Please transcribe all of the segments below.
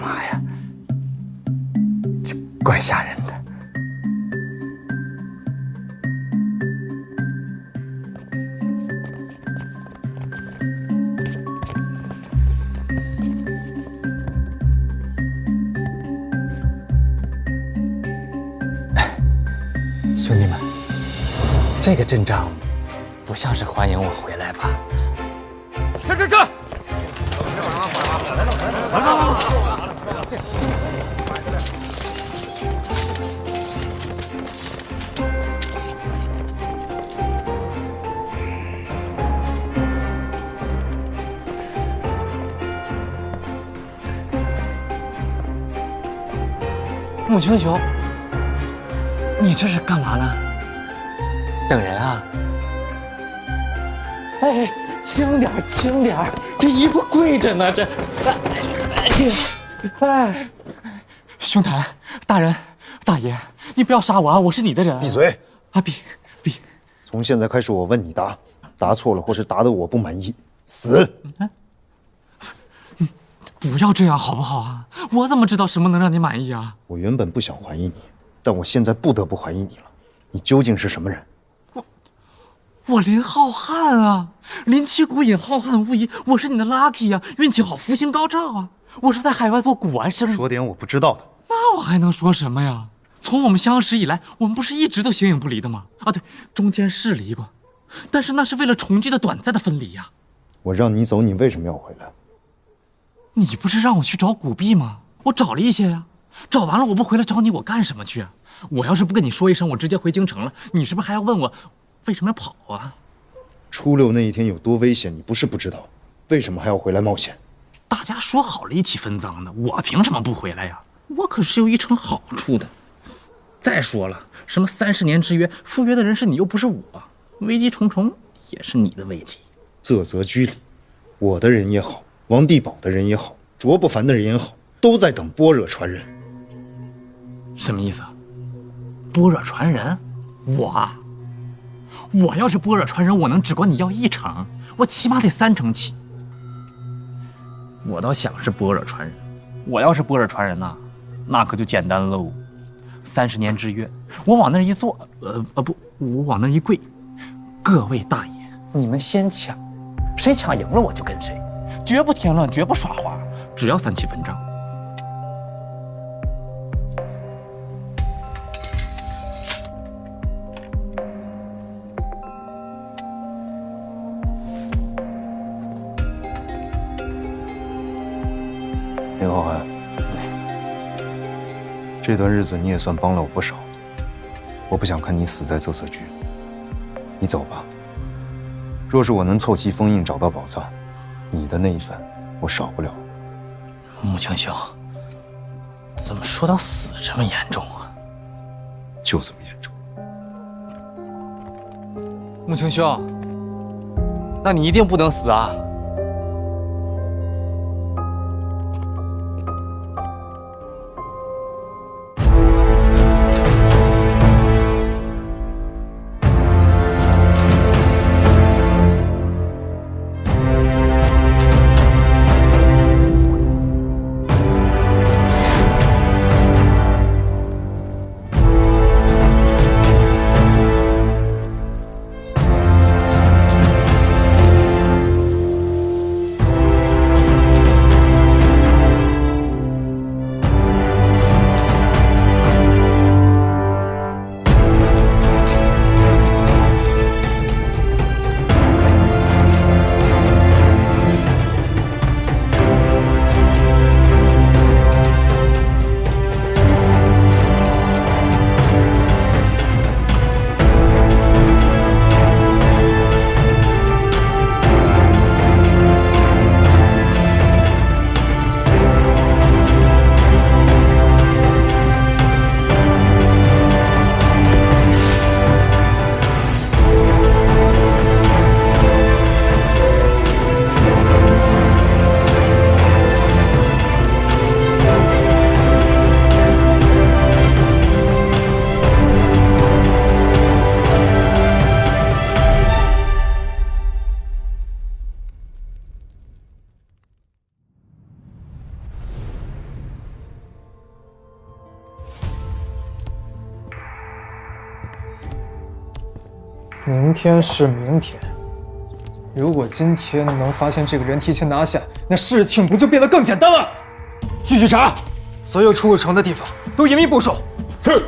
嘛呀？这怪吓人的。兄弟们，这个阵仗不像是欢迎我回来吧？这！穆青雄，你这是干嘛呢？等人啊？哎，轻点，轻点，这衣服贵着呢，这。哎，兄台，大人，大爷，你不要杀我啊！我是你的人。闭嘴！啊，闭。从现在开始，我问你答，答错了或是答得我不满意，死！不要这样好不好啊？我怎么知道什么能让你满意啊？我原本不想怀疑你，但我现在不得不怀疑你了。你究竟是什么人？我林浩瀚啊，林七古隐，浩瀚无疑。我是你的 lucky 啊，运气好，福星高照啊。我是在海外做古玩生意。说点我不知道的。那我还能说什么呀？从我们相识以来，我们不是一直都形影不离的吗？啊，对，中间是离过，但是那是为了重聚的短暂的分离呀。我让你走，你为什么要回来？你不是让我去找古币吗？我找了一些呀，找完了我不回来找你，我干什么去啊？我要是不跟你说一声，我直接回京城了，你是不是还要问我为什么要跑啊？初六那一天有多危险，你不是不知道，为什么还要回来冒险？大家说好了一起分赃的，我凭什么不回来呀？我可是有一成好处的。再说了，什么30年之约，赴约的人是你又不是我，危机重重也是你的危机。啧啧居里，我的人也好，王地宝的人也好，卓不凡的人也好，都在等般若传人。什么意思啊？般若传人？我要是般若传人，我能只管你要1成，我起码得3成起。我倒想是般若传人，我要是般若传人呐，那可就简单喽。30年之约，我往那儿一坐，不，我往那儿一跪，各位大爷，你们先抢，谁抢赢了我就跟谁，绝不添乱，绝不耍花，只要3起分账。林浩瀚，这段日子你也算帮了我不少，我不想看你死在啧啧居。你走吧。若是我能凑齐封印找到宝藏，你的那一份我少不了。穆青雄，怎么说到死这么严重啊？就这么严重。穆青兄，那你一定不能死啊！明天是明天，如果今天能发现这个人提前拿下，那事情不就变得更简单了？继续查，所有出入城的地方都严密部署。是。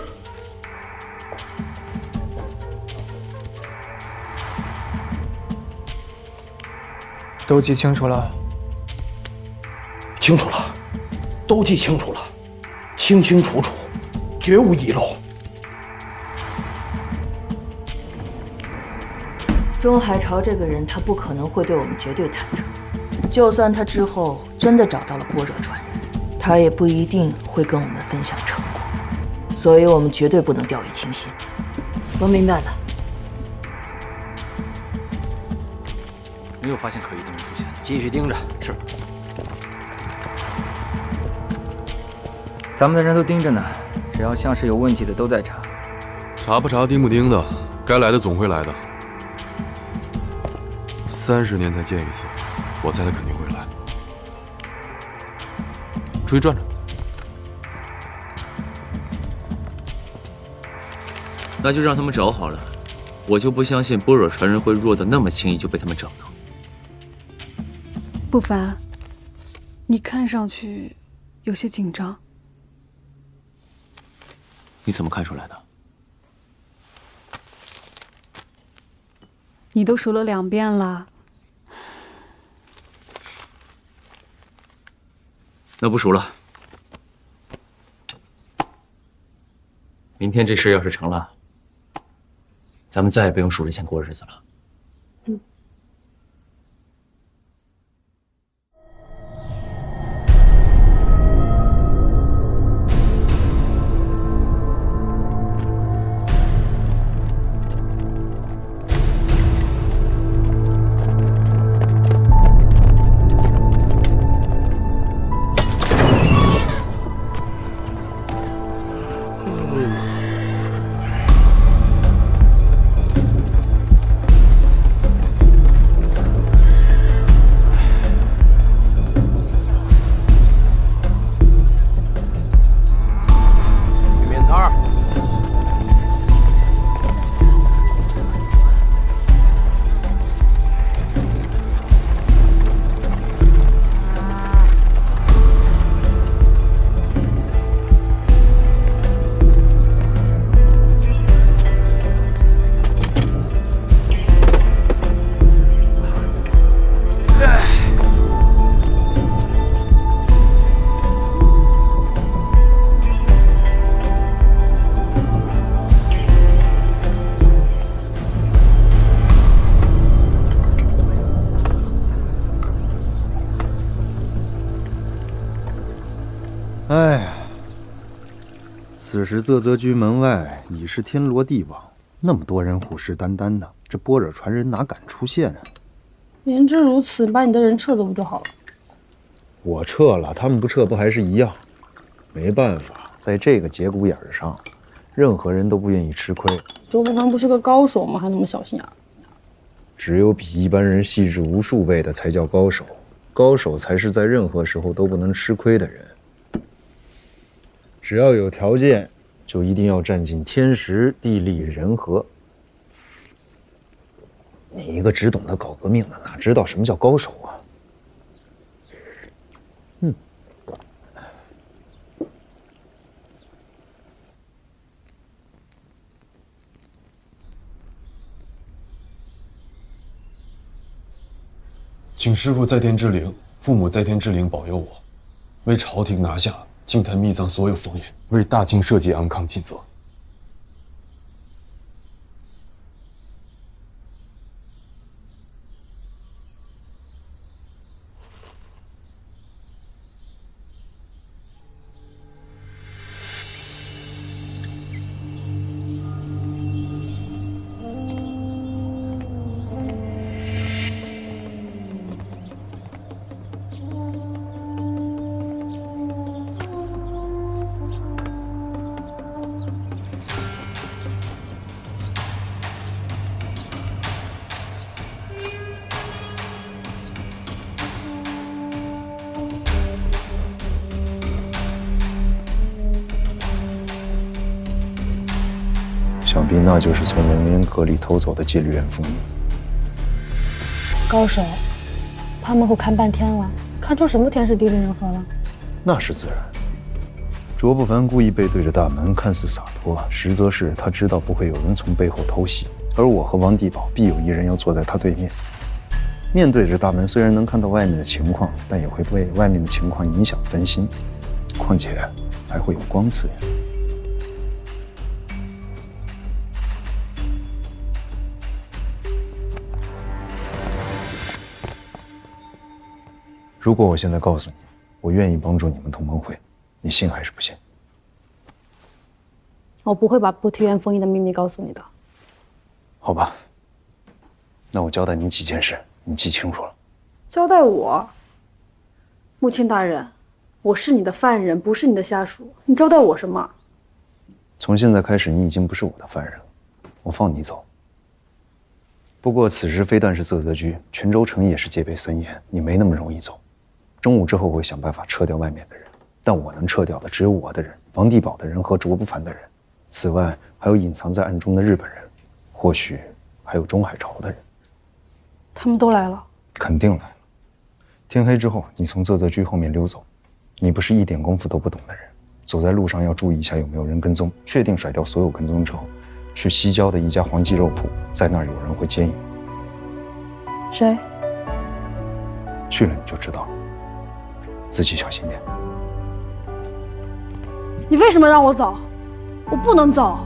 都记清楚了。清楚了，都记清楚了，清清楚楚，绝无遗漏。钟海潮这个人，他不可能会对我们绝对坦诚。就算他之后真的找到了般若传人，他也不一定会跟我们分享成果。所以我们绝对不能掉以轻心。我明白了。没有发现可疑的人出现，继续盯着。是。咱们的人都盯着呢，只要像是有问题的都在查。查不查，盯不盯的，该来的总会来的。30年才见一次，我猜他肯定会来。出去转转。那就让他们找好了，我就不相信般若传人会弱得那么轻易就被他们找到。不凡，你看上去有些紧张。你怎么看出来的？你都数了2遍了。那不数了。明天这事要是成了，咱们再也不用数着钱过日子了。哎呀，此时啧啧居门外已是天罗地网，那么多人虎视眈眈的，这般若传人哪敢出现啊？言之如此，把你的人撤走不就好了？我撤了，他们不撤不还是一样？没办法，在这个节骨眼上，任何人都不愿意吃亏。周不凡不是个高手吗？还那么小心眼儿。只有比一般人细致无数倍的才叫高手，高手才是在任何时候都不能吃亏的人。只要有条件，就一定要占尽天时地利人和。你一个只懂得搞革命的，哪知道什么叫高手啊？请师父在天之灵，父母在天之灵保佑我，为朝廷拿下净坛秘藏所有封印，为大清社稷安康尽责。必那就是从龙烟阁里偷走的戒律元封印。高手，趴门口看半天了，看出什么天时地利人和了？那是自然。卓不凡故意背对着大门，看似洒脱，实则是他知道不会有人从背后偷袭，而我和王地宝必有一人要坐在他对面。面对着大门，虽然能看到外面的情况，但也会被外面的情况影响分心，况且还会有光刺眼。如果我现在告诉你，我愿意帮助你们同盟会，你信还是不信？我不会把菩提园封印的秘密告诉你的。好吧，那我交代你几件事，你记清楚了。交代我？母亲大人，我是你的犯人，不是你的下属，你交代我什么？从现在开始，你已经不是我的犯人了，我放你走。不过此时非但是啧啧居，泉州城也是戒备森严，你没那么容易走。中午之后，我会想办法撤掉外面的人，但我能撤掉的只有我的人、王地宝的人和卓不凡的人。此外，还有隐藏在暗中的日本人，或许还有中海朝的人。他们都来了？肯定来了。天黑之后，你从啧啧居后面溜走。你不是一点功夫都不懂的人，走在路上要注意一下有没有人跟踪。确定甩掉所有跟踪之后，去西郊的一家黄鸡肉铺，在那儿有人会接应。谁？去了你就知道了。自己小心点。你为什么让我走？我不能走。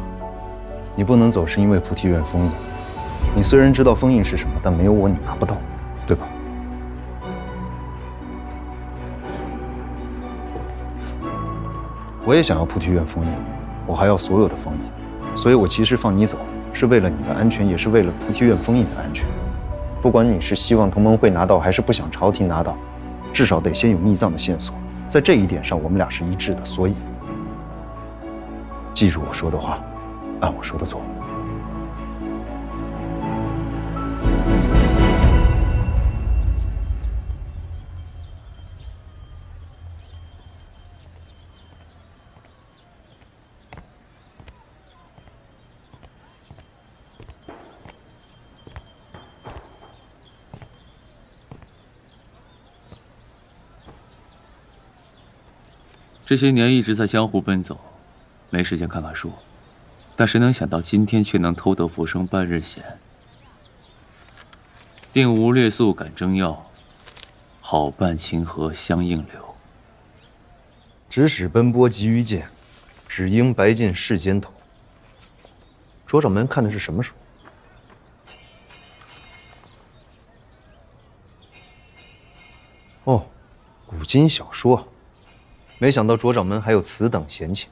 你不能走是因为菩提院封印。你虽然知道封印是什么，但没有我你拿不到，对吧？我也想要菩提院封印，我还要所有的封印，所以我其实放你走是为了你的安全，也是为了菩提院封印的安全。不管你是希望同盟会拿到，还是不想朝廷拿到，至少得先有密藏的线索。在这一点上，我们俩是一致的，所以记住我说的话，按我说的做。这些年一直在江湖奔走，没时间看看书，但谁能想到今天却能偷得浮生半日闲。定无劣宿感征药，好伴清河相应流。指使奔波急于剑，只应白剑世间头。卓掌门看的是什么书？哦，古今小说。没想到卓掌门还有此等闲情。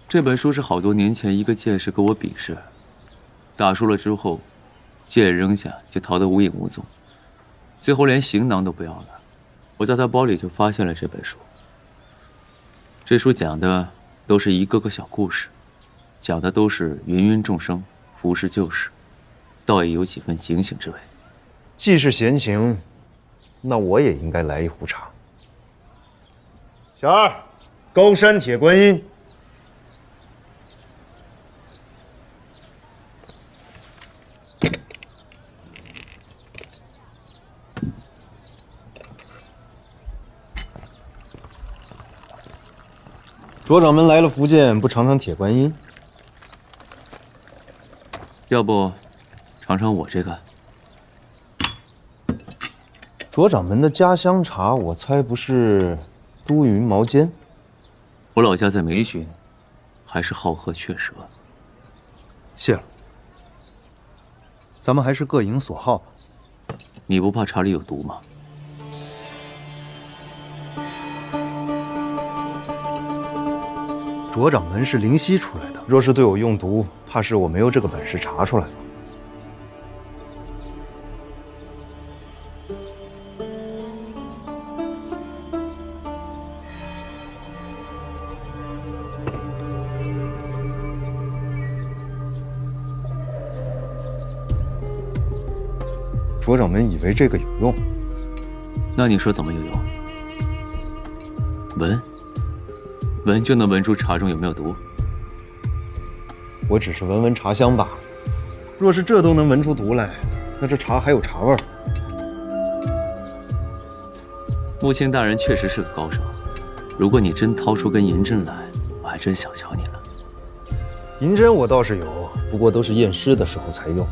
这本书是好多年前一个剑士跟我比试，打输了之后，剑扔下就逃得无影无踪，最后连行囊都不要了。我在他包里就发现了这本书。这书讲的都是一个个小故事，讲的都是芸芸众生，浮世旧事，倒也有几分警醒之味。既是闲情，那我也应该来一壶茶。小二，高山铁观音。卓掌门来了福建，不尝尝铁观音？要不尝尝我这个？卓掌门的家乡茶，我猜不是都匀毛尖？我老家在梅旬，还是好喝雀舌。谢了，咱们还是各营所好吧。你不怕茶里有毒吗？卓掌门是灵犀出来的，若是对我用毒，怕是我没有这个本事查出来了。卓掌门以为这个有用，那你说怎么有用？闻就能闻出茶中有没有毒？我只是闻闻茶香罢了。若是这都能闻出毒来，那这茶还有茶味儿。木青大人确实是个高手，如果你真掏出根银针来，我还真想瞧你了。银针我倒是有，不过都是验尸的时候才用。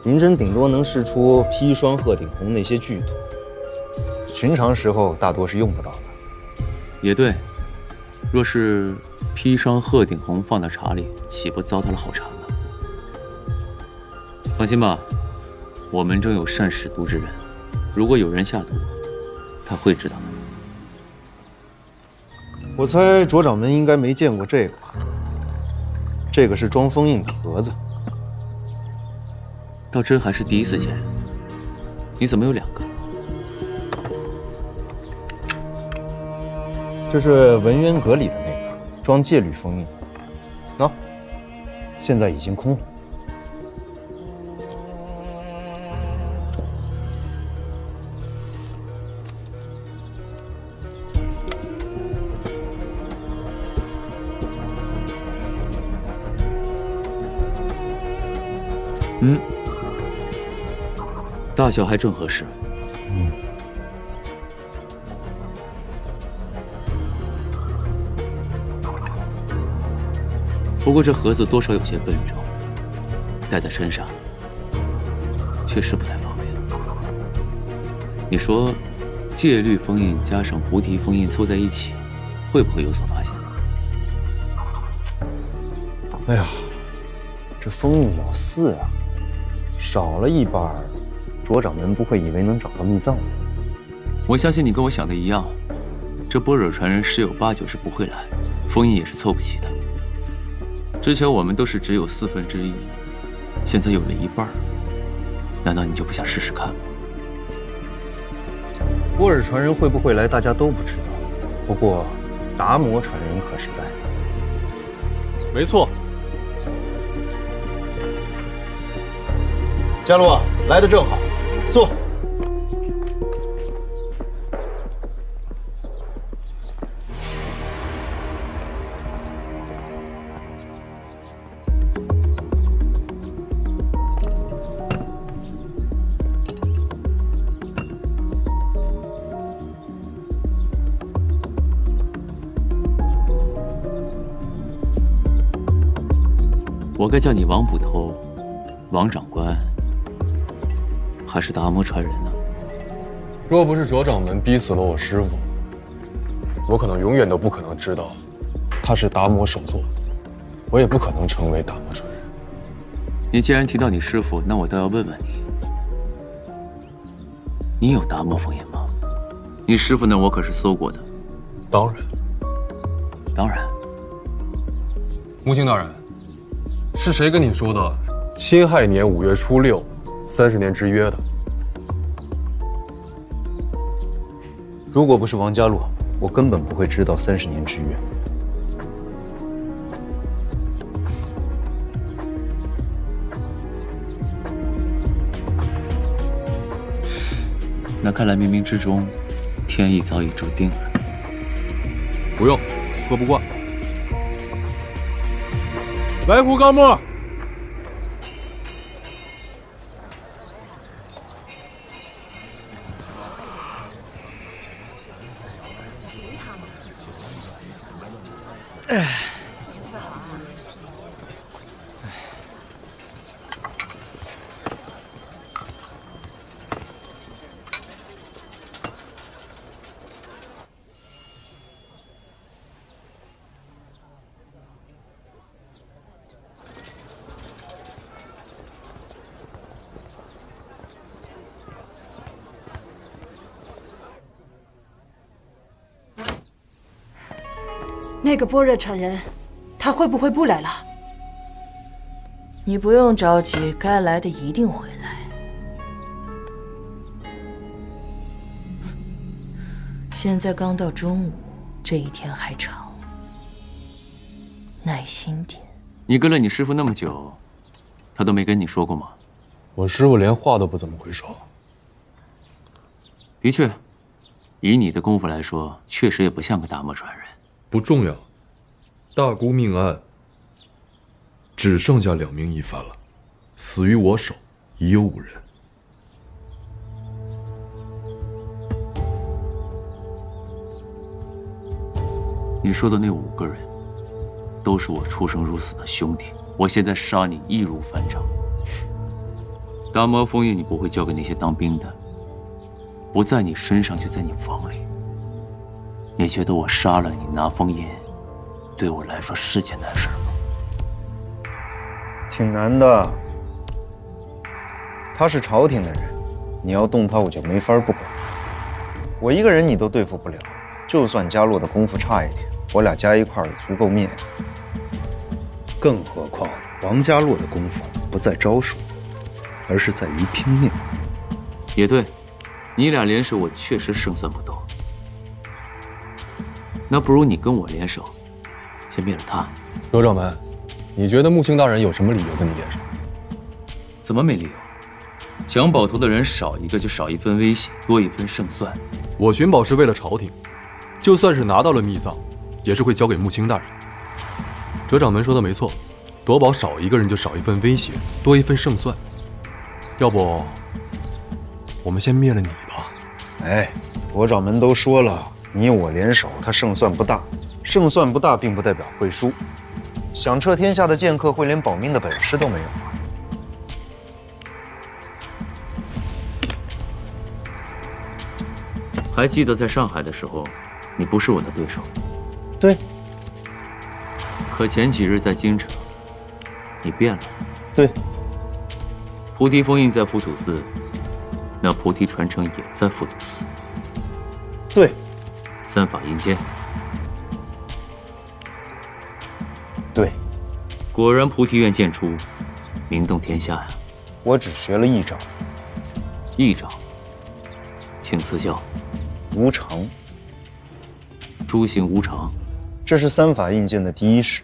银针顶多能试出砒霜、鹤顶红那些剧毒，寻常时候大多是用不到的。也对，若是砒霜、鹤顶红放到茶里，岂不糟蹋了好茶吗？放心吧，我门中有善使毒之人，如果有人下毒，他会知道的。我猜卓掌门应该没见过这个吧？这个是装封印的盒子。倒真还是第一次见。你怎么有2个？这是文渊阁里的那个，装戒律封印。喏，现在已经空了。大小还正合适。不过这盒子多少有些笨重，带在身上确实不太方便。你说，戒律封印加上菩提封印凑在一起，会不会有所发现？哎呀，这封印有4啊，少了一半，卓掌门不会以为能找到秘藏吧？我相信你跟我想的一样，这般若传人十有8九是不会来，封印也是凑不齐的。之前我们都是只有1/4，现在有了1半，难道你就不想试试看吗？般若传人会不会来，大家都不知道。不过，达摩传人可是在。没错。伽罗，来得正好，坐。我该叫你王捕头、王长官，还是达摩传人呢？若不是卓掌门逼死了我师父，我可能永远都不可能知道他是达摩首座，我也不可能成为达摩传人。你既然提到你师父，那我倒要问问你，你有达摩封印吗？你师父那我可是搜过的。当然，当然。木青大人，是谁跟你说的辛亥年5月初6，30年之约的？如果不是王家洛，我根本不会知道30年之约。那看来冥冥之中，天意早已注定了。不用，喝不惯。来壶高沫。那个般若传人，他会不会不来了？你不用着急，该来的一定会来。现在刚到中午，这一天还长，耐心点。你跟了你师父那么久，他都没跟你说过吗？我师父连话都不怎么会说。的确，以你的功夫来说，确实也不像个达摩传人。不重要，大姑命案，只剩下2名疑犯了，死于我手，已有5人。你说的那5个人，都是我出生入死的兄弟。我现在杀你易如反掌。达摩封印你不会交给那些当兵的，不在你身上就在你房里。你觉得我杀了你拿封印，对我来说是件难事吗？挺难的。他是朝廷的人，你要动他，我就没法不管。我一个人你都对付不了，就算嘉洛的功夫差一点，我俩加一块儿也足够灭。更何况王嘉洛的功夫不在招数，而是在于拼命。也对，你俩联手，我确实胜算不多。那不如你跟我联手，先灭了他。罗掌门，你觉得穆青大人有什么理由跟你联手？怎么没理由？抢宝头的人少一个就少一分危险，多一分胜算。我寻宝是为了朝廷，就算是拿到了秘藏，也是会交给穆青大人。哲掌门说的没错，夺宝少一个人就少一份威胁，多一份胜算。要不，我们先灭了你吧。哎，罗掌门都说了，你我联手，他胜算不大。胜算不大，并不代表会输。响彻天下的剑客会连保命的本事都没有吗？还记得在上海的时候，你不是我的对手。对。可前几日在京城，你变了。对。菩提封印在浮屠寺，那菩提传承也在浮屠寺。对。3法印鉴。对。果然菩提院剑出，名动天下呀。我只学了1招。1招，请赐教。无常。诸行无常，这是3法印鉴的第1式。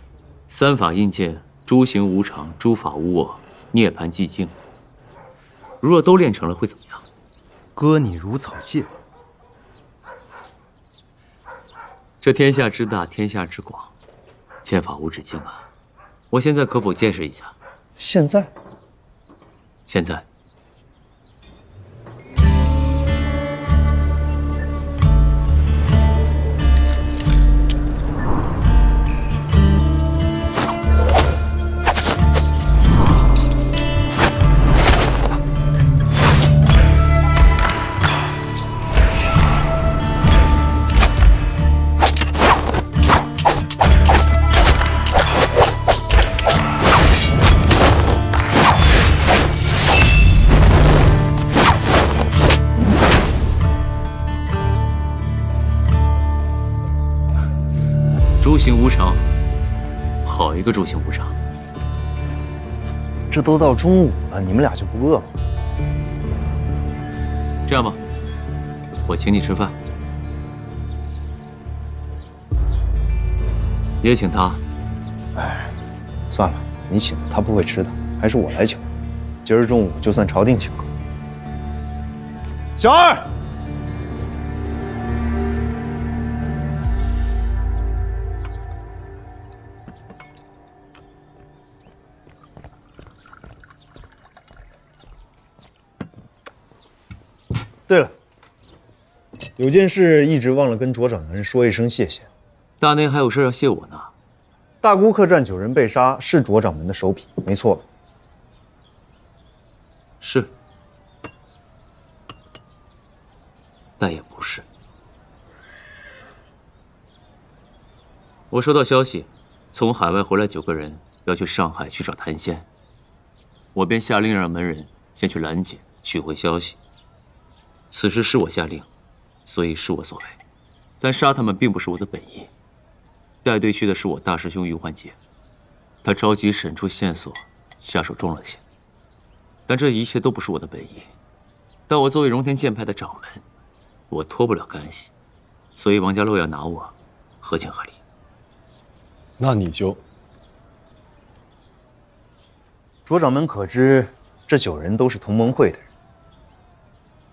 3法印鉴，诸行无常，诸法无我，涅槃寂静。如若都练成了，会怎么样？割你如草芥。这天下之大，天下之广，剑法无止境啊！我现在可否见识一下？现在？现在。诸行无常，好一个诸行无常！这都到中午了，你们俩就不饿吗？这样吧，我请你吃饭，也请他。哎，算了，你请他不会吃的，还是我来请。今儿中午就算朝廷请客。小二。对了，有件事一直忘了跟卓掌门说一声谢谢。大内还有事要谢我呢。大沽客传9人被杀，是卓掌门的手笔，没错吧？是，但也不是。我收到消息，从海外回来9个人要去上海去找谭仙，我便下令让门人先去拦截，取回消息。此事是我下令，所以是我所为，但杀他们并不是我的本意。带队去的是我大师兄于焕杰，他着急审出线索，下手重了些。但这一切都不是我的本意。但我作为荣天剑派的掌门，我脱不了干系，所以王家洛要拿我，合情合理。那你就……卓掌门可知，这9人都是同盟会的人？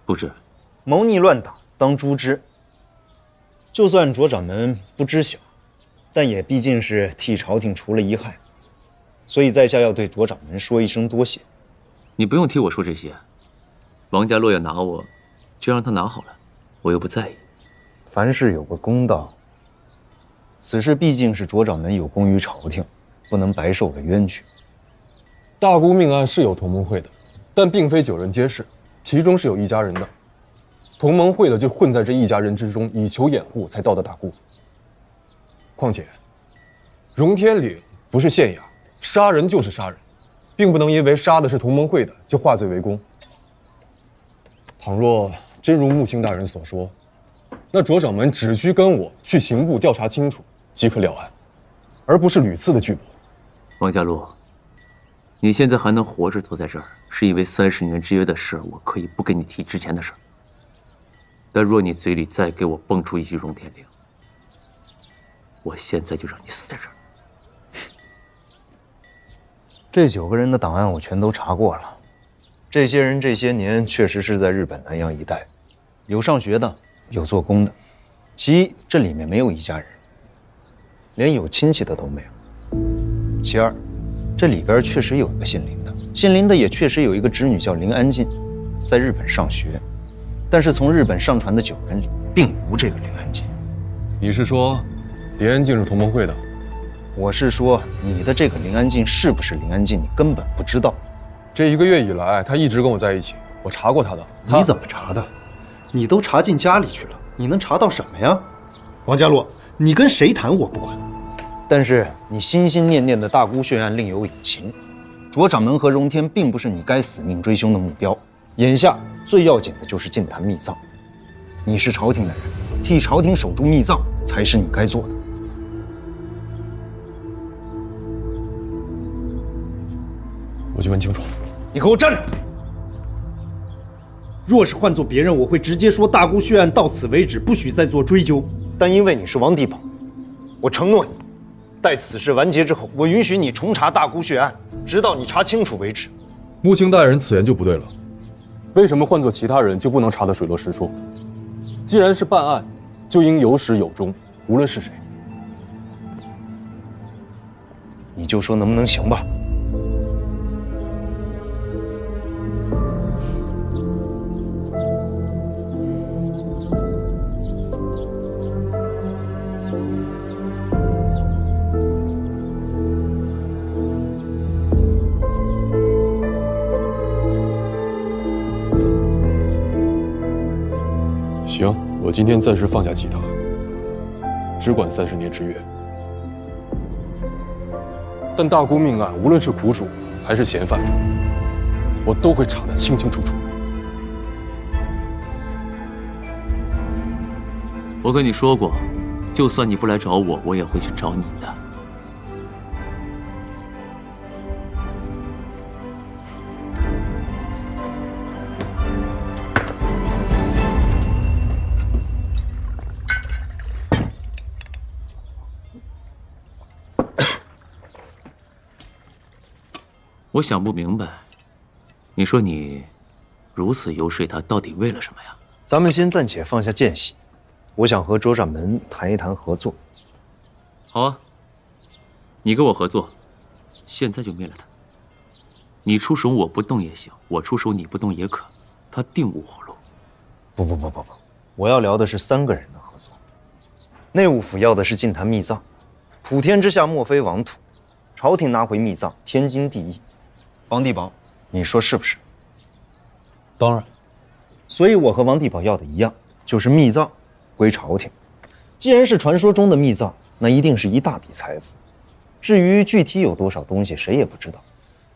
不知。谋逆乱党，当诛之。就算卓掌门不知晓，但也毕竟是替朝廷除了一害。所以在下要对卓掌门说一声多谢。你不用替我说这些。王家洛要拿我，就让他拿好了，我又不在意。凡事有个公道。此事毕竟是卓掌门有功于朝廷，不能白受了冤屈。大姑命案是有同盟会的，但并非9人皆是，其中是有一家人的。同盟会的就混在这一家人之中，以求掩护，才到的大姑。况且，荣天岭不是县衙，杀人就是杀人，并不能因为杀的是同盟会的就化罪为公。倘若真如穆青大人所说，那卓掌门只需跟我去刑部调查清楚即可了案，而不是屡次的拒驳。王家洛，你现在还能活着坐在这儿，是因为30年之约的事，我可以不跟你提之前的事。但若你嘴里再给我蹦出一句荣天岭，我现在就让你死在这儿。这9个人的档案我全都查过了，这些人这些年确实是在日本南洋一带，有上学的，有做工的。其一，这里面没有一家人，连有亲戚的都没有。其二，这里边确实有一个姓林的，姓林的也确实有一个侄女叫林安静，在日本上学。但是从日本上传的9人里，并无这个林安静。你是说，林安静是同盟会的？我是说，你的这个林安静是不是林安静，你根本不知道。这1个月以来，他一直跟我在一起，我查过他的。你怎么查的？你都查进家里去了，你能查到什么呀？王家洛，你跟谁谈我不管，但是你心心念念的大姑血案另有隐情，卓掌门和荣天并不是你该死命追凶的目标。眼下最要紧的就是禁坛密葬，你是朝廷的人，替朝廷守住密葬才是你该做的。我去问清楚。你给我站着！若是换做别人，我会直接说大姑血案到此为止，不许再做追究。但因为你是王地保，我承诺你，待此事完结之后，我允许你重查大姑血案，直到你查清楚为止。穆青大人此言就不对了。为什么换做其他人就不能查得水落石出？既然是办案，就应有始有终，无论是谁。你就说能不能行吧？行，我今天暂时放下其他，只管30年之约。但大姑命案，无论是苦主还是嫌犯，我都会查得清清楚楚。我跟你说过，就算你不来找我，我也会去找你的。我想不明白，你说你如此游说他，到底为了什么呀？咱们先暂且放下间隙，我想和卓掌门谈一谈合作。好啊，你跟我合作，现在就灭了他。你出手我不动也行，我出手你不动也可，他定无活路。不，我要聊的是3个人的合作。内务府要的是禁坛密葬，普天之下莫非王土，朝廷拿回密葬，天经地义。王地保，你说是不是？当然。所以我和王地保要的一样，就是密葬归朝廷。既然是传说中的密葬，那一定是一大笔财富。至于具体有多少东西，谁也不知道。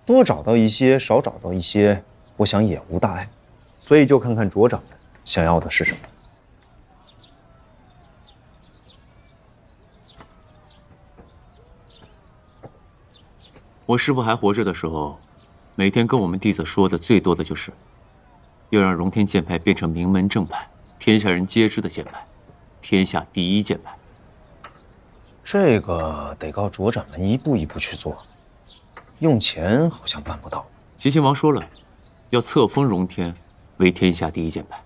多找到一些，少找到一些，我想也无大碍。所以就看看卓掌门想要的是什么。我师父还活着的时候，每天跟我们弟子说的最多的就是，要让荣天剑派变成名门正派，天下人皆知的剑派，天下第一剑派。这个得靠卓掌门一步一步去做，用钱好像办不到。齐亲王说了，要册封荣天为天下第一剑派。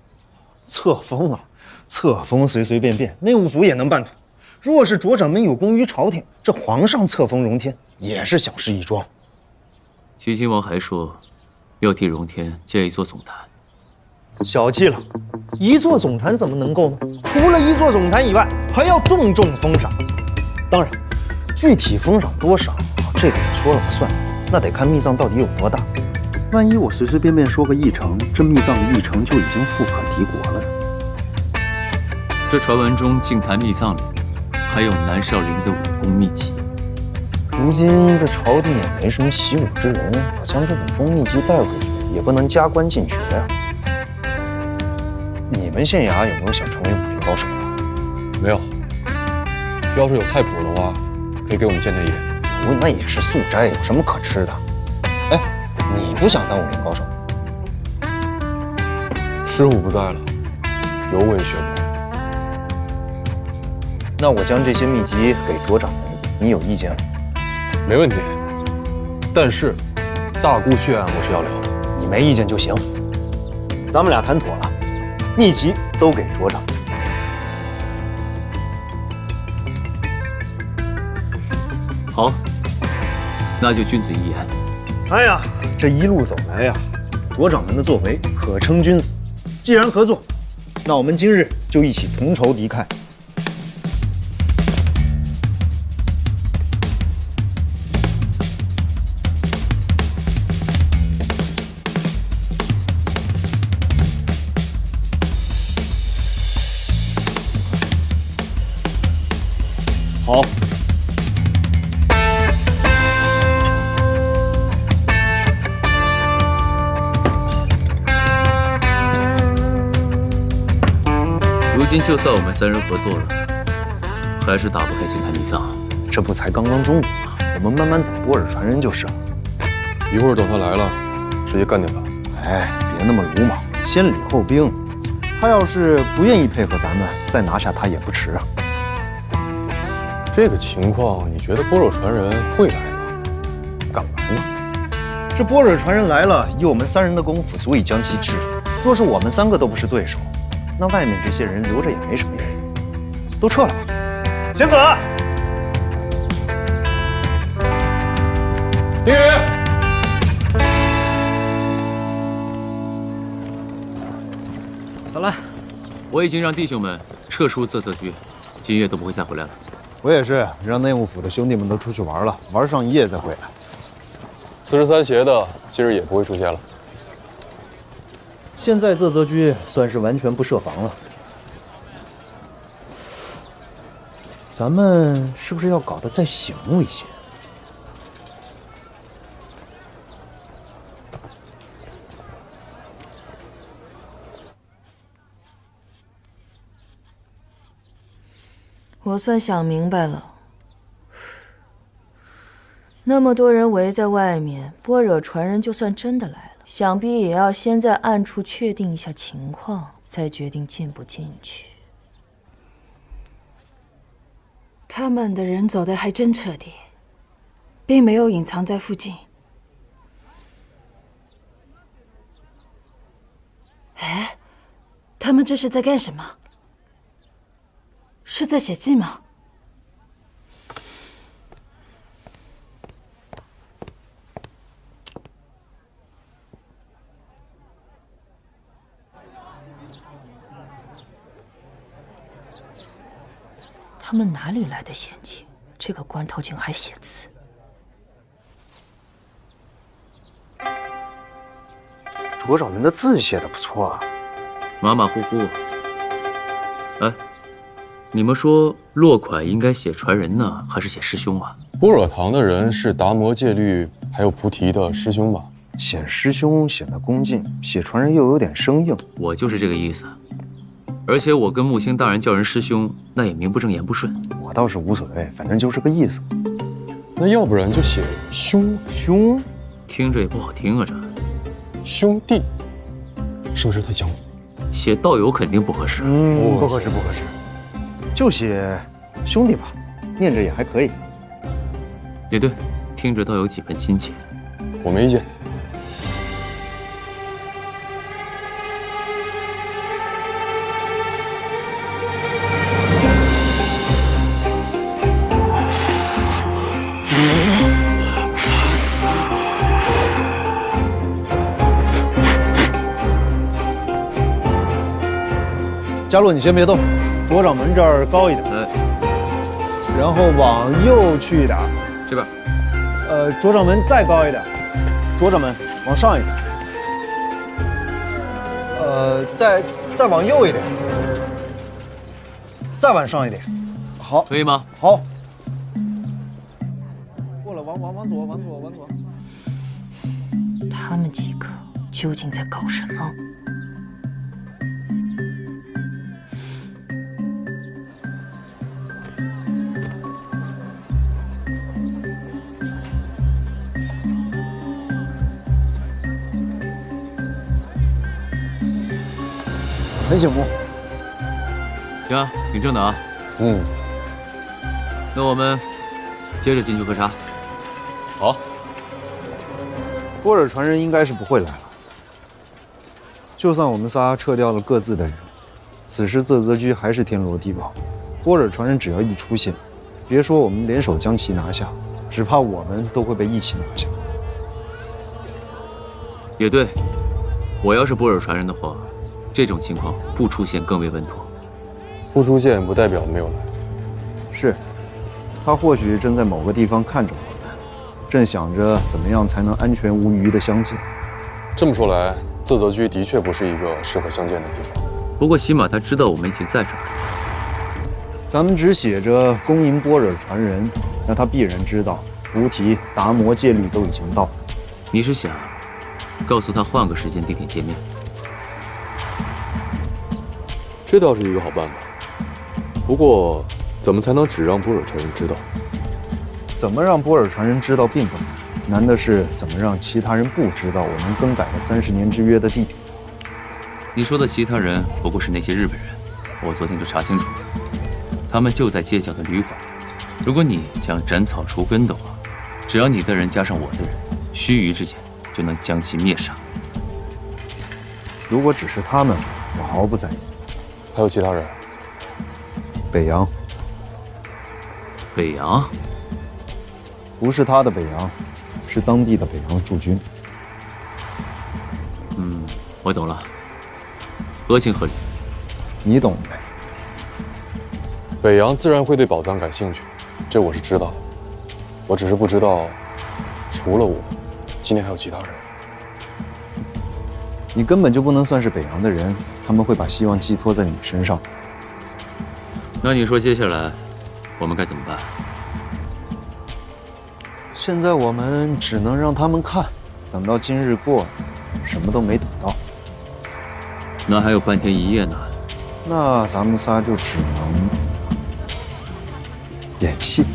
册封啊，册封随随便便，内务府也能办妥。若是卓掌门有功于朝廷，这皇上册封荣天也是小事一桩。齐亲王还说，要替荣天建一座总坛。小气了，一座总坛怎么能够呢？除了一座总坛以外，还要重重封赏。当然，具体封赏多少，这个我说了不算，那得看密藏到底有多大。万一我随随便便说个议程，这密藏的议程就已经富可敌国了呢。这传闻中净坛密藏里，还有南少林的武功秘籍。如今这朝廷也没什么习武之人，我将这武功秘籍带回去，也不能加官进爵呀。你们县衙有没有想成为武林高手的？没有。要是有菜谱的话，可以给我们见见爷。那也是素斋，有什么可吃的？哎，你不想当武林高手？师傅不在了，有我也学不会。那我将这些秘籍给卓掌门，你有意见吗？没问题。但是，大姑血案我是要留的。你没意见就行。咱们俩谈妥了，秘籍都给卓掌门。好，那就君子一言。哎呀，这一路走来呀，卓掌门的作为可称君子。既然合作，那我们今日就一起同仇敌忾。好。如今就算我们三人合作了，还是打不开净坛密藏。这不才刚刚中午吗？我们慢慢等波尔传人就是了。一会儿等他来了，直接干掉他。哎，别那么鲁莽，先礼后兵。他要是不愿意配合咱们，再拿下他也不迟啊。这个情况，你觉得般若传人会来吗？敢来吗？这般若传人来了，以我们三人的功夫，足以将其制服。若是我们三个都不是对手，那外面这些人留着也没什么用，都撤了吧。贤子，丁宇，走了。我已经让弟兄们撤出仄色居，今夜都不会再回来了。我也是，让内务府的兄弟们都出去玩了，玩上一夜再回来。43邪的今日也不会出现了。现在仄色居算是完全不设防了。咱们是不是要搞得再醒目一些？我算想明白了，那么多人围在外面，般若传人就算真的来了，想必也要先在暗处确定一下情况，再决定进不进去。他们的人走得还真彻底，并没有隐藏在附近。哎，他们这是在干什么？是在写记吗？他们哪里来的闲情？这个关头竟还写字。卓掌门的字写的不错啊，马马虎虎。哎，你们说落款应该写传人呢，还是写师兄啊？般若堂的人是达摩戒律还有菩提的师兄吧？显师兄显得恭敬，写传人又有点生硬。我就是这个意思。而且我跟木星大人叫人师兄，那也名不正言不顺。我倒是无所谓，反正就是个意思。那要不然就写兄兄，听着也不好听啊，这兄弟是不是太江湖？写道友肯定不合适。不合适，不合适，就写兄弟吧，念着也还可以。也对，听着倒有几分亲切。我没意见。佳洛，你先别动，左掌门这儿高一点，然后往右去一点，这边。左掌门再高一点，左掌门往上一点，再往右一点，再往上一点，好，可以吗？好，过了，往左。他们几个究竟在搞什么？很醒目。行，挺正的啊。那我们接着进去喝茶。好。波尔传人应该是不会来了。就算我们仨撤掉了各自的人，此时啧泽居还是天罗地网。波尔传人只要一出现，别说我们联手将其拿下，只怕我们都会被一起拿下。也对，我要是波尔传人的话，这种情况不出现更为稳妥。不出现不代表没有来。是，他或许正在某个地方看着我们，正想着怎么样才能安全无虞的相见。这么说来，啧泽居的确不是一个适合相见的地方。不过起码他知道我们已经在这儿。咱们只写着恭迎波尔传人，那他必然知道菩提、达摩、戒律都已经到。你是想告诉他换个时间地点见面？这倒是一个好办法。不过，怎么才能只让波尔传人知道？怎么让波尔传人知道并不难，难的是怎么让其他人不知道我们更改了30年之约的地点。你说的其他人不过是那些日本人，我昨天就查清楚了，他们就在街角的旅馆。如果你想斩草除根的话，只要你的人加上我的人，须臾之间就能将其灭杀。如果只是他们，我毫不在意。还有其他人？北洋。北洋？不是他的北洋，是当地的北洋驻军。我懂了，合情合理。你懂呗。北洋自然会对宝藏感兴趣，这我是知道的。我只是不知道，除了我，今天还有其他人。你根本就不能算是北洋的人，他们会把希望寄托在你身上。那你说接下来我们该怎么办？现在我们只能让他们看，等到今日过了，什么都没等到。那还有半天一夜呢。那咱们仨就只能演戏。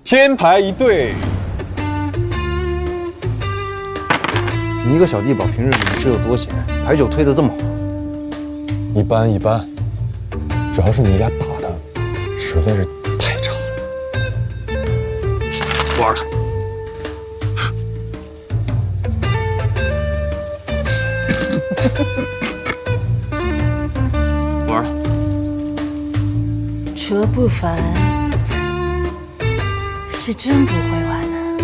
天牌一对。你一个小地保，平日里是有多闲？牌九推得这么好？一般一般，主要是你俩打的实在是太差了。玩了。玩了。卓不凡是真不会玩啊，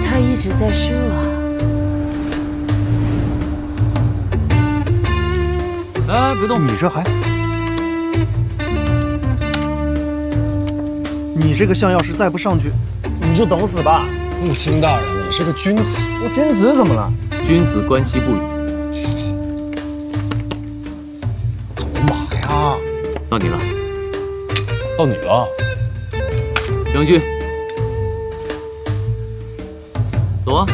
他一直在输啊。哎，别动！你这还……你这个象要是再不上去，你就等死吧！穆青大人，你是个君子。我君子怎么了？君子观其不语。走马呀！到你了。到你了，将军。走啊！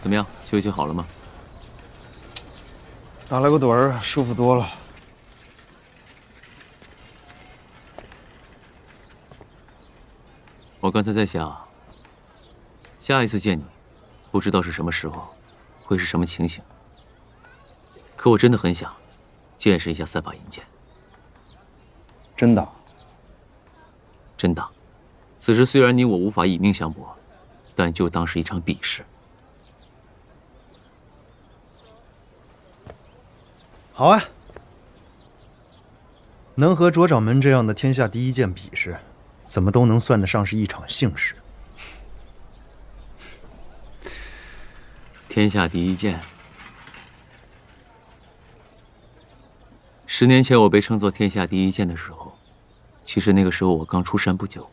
怎么样，休息好了吗？打了个盹儿，舒服多了。我刚才在想，下一次见你，不知道是什么时候，会是什么情形。可我真的很想见识一下3把银剑。真的？真的。此时虽然你我无法以命相搏，但就当是一场比试。好啊，能和卓掌门这样的天下第一剑比试，怎么都能算得上是一场幸事。天下第一剑。10年前我被称作天下第一剑的时候，其实那个时候我刚出山不久。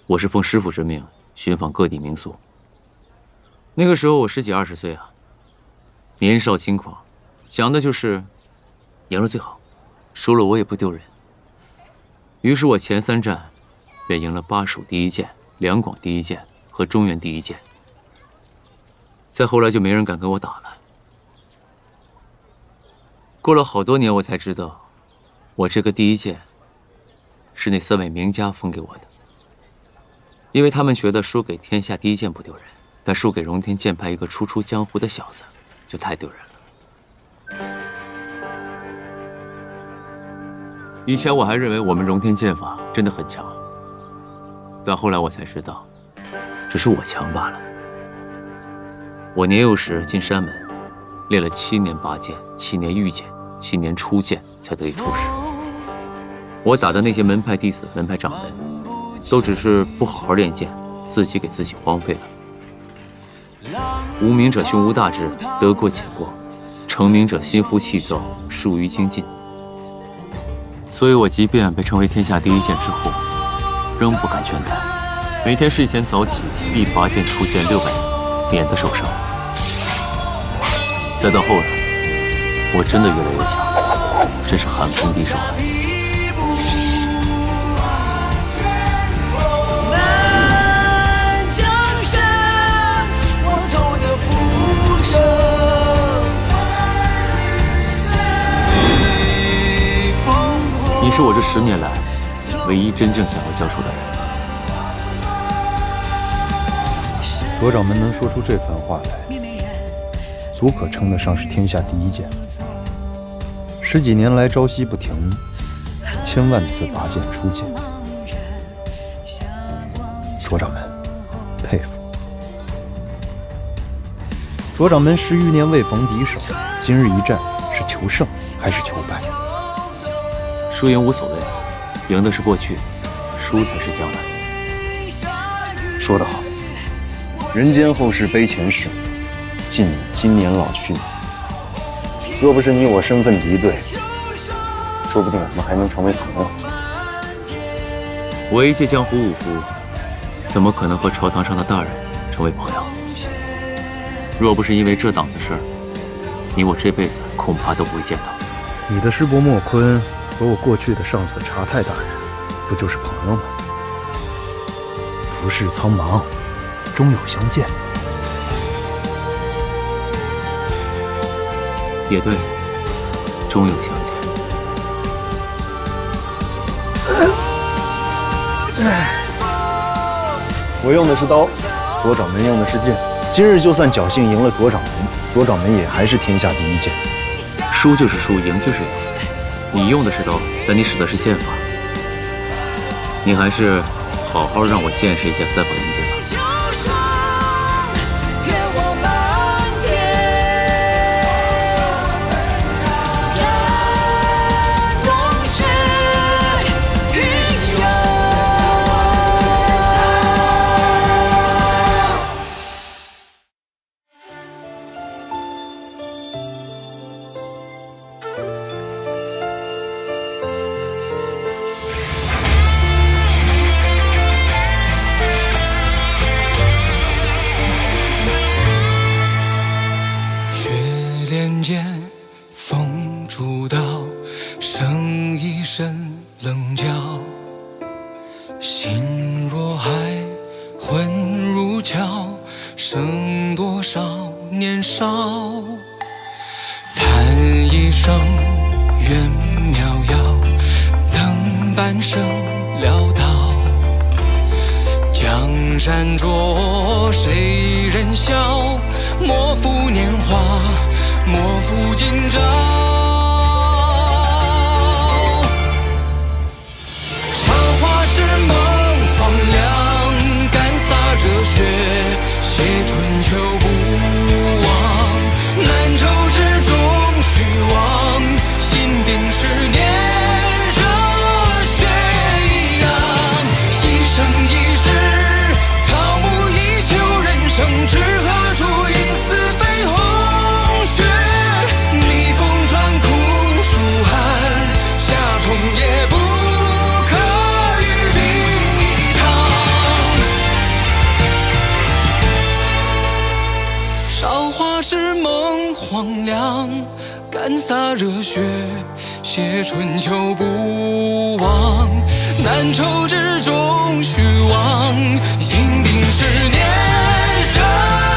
我是奉师傅之命寻访各地名宿。那个时候我10几20岁啊，年少轻狂，想的就是赢了最好，输了我也不丢人。于是我前3战便赢了巴蜀第一剑、两广第一剑和中原第一剑。再后来就没人敢跟我打了。过了好多年，我才知道，我这个第一剑是那3位名家封给我的。因为他们觉得输给天下第一剑不丢人，但输给荣天剑派一个初出江湖的小子就太丢人了。以前我还认为我们荣天剑法真的很强，但后来我才知道，只是我强罢了。我年幼时进山门，练了7年拔剑、7年御剑、7年出剑，才得以出师。我打的那些门派弟子、门派掌门，都只是不好好练剑，自己给自己荒废了。无名者胸无大志，得过且过；成名者心浮气躁，疏于精进。所以我即便被称为天下第一剑之后，仍不敢倦怠，每天睡前早起，必拔剑出剑600次，免得受伤。再到后来，我真的越来越强，真是寒风敌手。你是我这10年来唯一真正想要交出的人。卓掌门能说出这番话来，足可称得上是天下第一剑。10几年来朝夕不停，千万次拔剑出剑。卓掌门，佩服。卓掌门10余年未逢敌手，今日一战是求胜还是求败？输赢无所谓，赢的是过去，输才是将来。说得好，人间后事悲前世，尽你今年老去。若不是你我身份敌对，说不定我们还能成为朋友。我一介江湖武夫，怎么可能和朝堂上的大人成为朋友？若不是因为这档子事儿，你我这辈子恐怕都不会见到。你的师伯莫坤和我过去的上司查太大人，不就是朋友吗？浮世苍茫，终有相见。也对，终有相见。我用的是刀，卓掌门用的是剑。今日就算侥幸赢了卓掌门，卓掌门也还是天下第一剑。输就是输，赢就是赢。你用的是刀，但你使的是剑法。你还是好好让我见识一下3把银剑吧。莫负年华，莫负今朝。韶华是梦荒凉，干洒热血，写春秋不忘。难酬之中虚妄，心定是年热血一样。一生一世，草木依旧，人生至何处？因似飞红雪，逆风穿苦暑寒，夏虫也不可与冰一场。韶华是梦荒凉，干洒热血，写春秋不忘。难酬之中虚妄，因定是年少。